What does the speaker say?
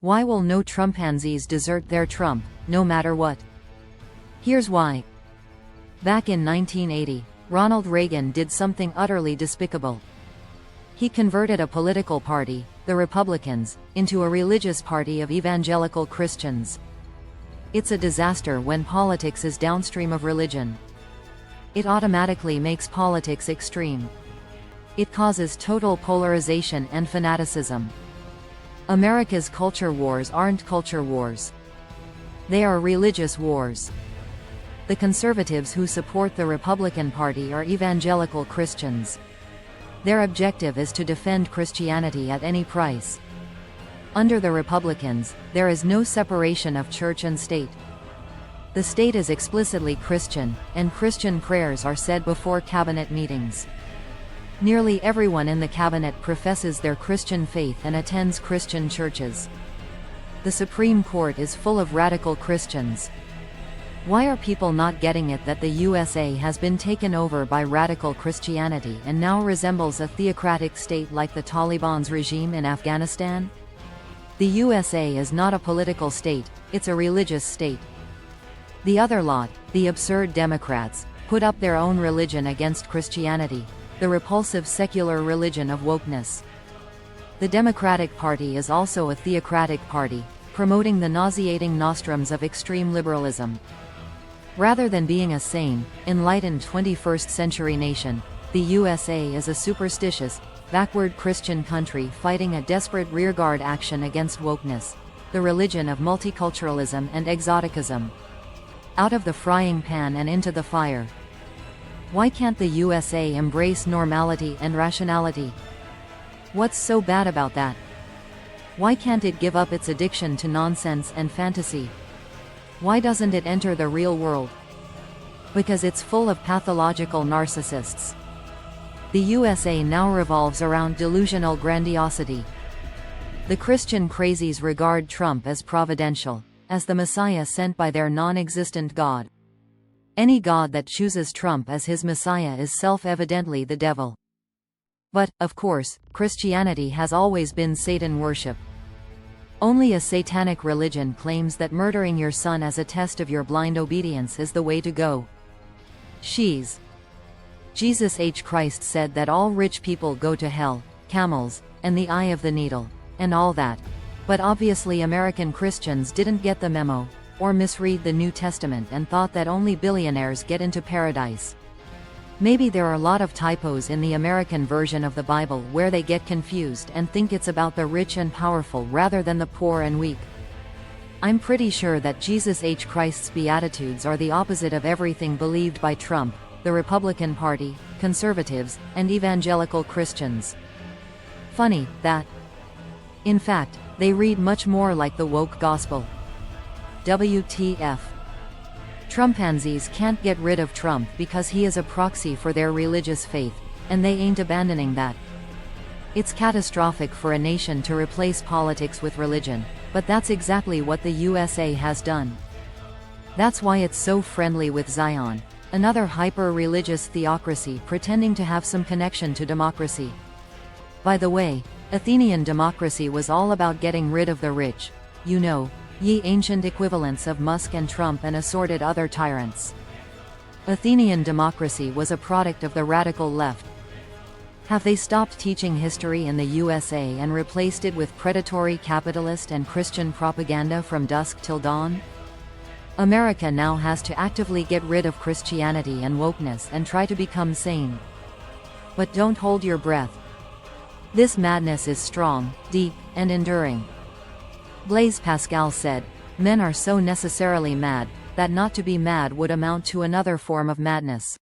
Why will no Trumpanzees desert their Trump, no matter what? Here's why. Back in 1980, Ronald Reagan did something utterly despicable. He converted a political party, the Republicans, into a religious party of evangelical Christians. It's a disaster when politics is downstream of religion. It automatically makes politics extreme. It causes total polarization and fanaticism. America's culture wars aren't culture wars. They are religious wars. The conservatives who support the Republican Party are evangelical Christians. Their objective is to defend Christianity at any price. Under the Republicans, there is no separation of church and state. The state is explicitly Christian, and Christian prayers are said before cabinet meetings. Nearly everyone in the cabinet professes their Christian faith and attends Christian churches. The Supreme Court is full of radical Christians. Why are people not getting it that the USA has been taken over by radical Christianity and now resembles a theocratic state like the Taliban's regime in Afghanistan? The USA is not a political state, it's a religious state. The other lot, the absurd Democrats, put up their own religion against Christianity, the repulsive secular religion of wokeness. The Democratic Party is also a theocratic party, promoting the nauseating nostrums of extreme liberalism. Rather than being a sane, enlightened 21st century nation, the USA is a superstitious, backward Christian country fighting a desperate rearguard action against wokeness, the religion of multiculturalism and exoticism. Out of the frying pan and into the fire. Why can't the USA embrace normality and rationality? What's so bad about that? Why can't it give up its addiction to nonsense and fantasy? Why doesn't it enter the real world? Because it's full of pathological narcissists. The USA now revolves around delusional grandiosity. The Christian crazies regard Trump as providential, as the Messiah sent by their non-existent God. Any God that chooses Trump as his Messiah is self-evidently the devil. But, of course, Christianity has always been Satan worship. Only a satanic religion claims that murdering your son as a test of your blind obedience is the way to go. Jesus H. Christ said that all rich people go to hell, camels, and the eye of the needle, and all that. But obviously American Christians didn't get the memo, or misread the New Testament and thought that only billionaires get into paradise. Maybe there are a lot of typos in the American version of the Bible where they get confused and think it's about the rich and powerful rather than the poor and weak. I'm pretty sure that Jesus H. Christ's Beatitudes are the opposite of everything believed by Trump, the Republican Party, conservatives, and evangelical Christians. Funny, that. In fact, they read much more like the woke gospel. WTF. Trumpanzees can't get rid of Trump because he is a proxy for their religious faith, and they ain't abandoning that. It's catastrophic for a nation to replace politics with religion, but that's exactly what the USA has done. That's why it's so friendly with Zion, another hyper-religious theocracy pretending to have some connection to democracy. By the way, Athenian democracy was all about getting rid of the rich, you know, ye ancient equivalents of Musk and Trump and assorted other tyrants. Athenian democracy was a product of the radical left. Have they stopped teaching history in the USA and replaced it with predatory capitalist and Christian propaganda from dusk till dawn? America now has to actively get rid of Christianity and wokeness and try to become sane. But don't hold your breath. This madness is strong, deep, and enduring. Blaise Pascal said, "Men are so necessarily mad, that not to be mad would amount to another form of madness."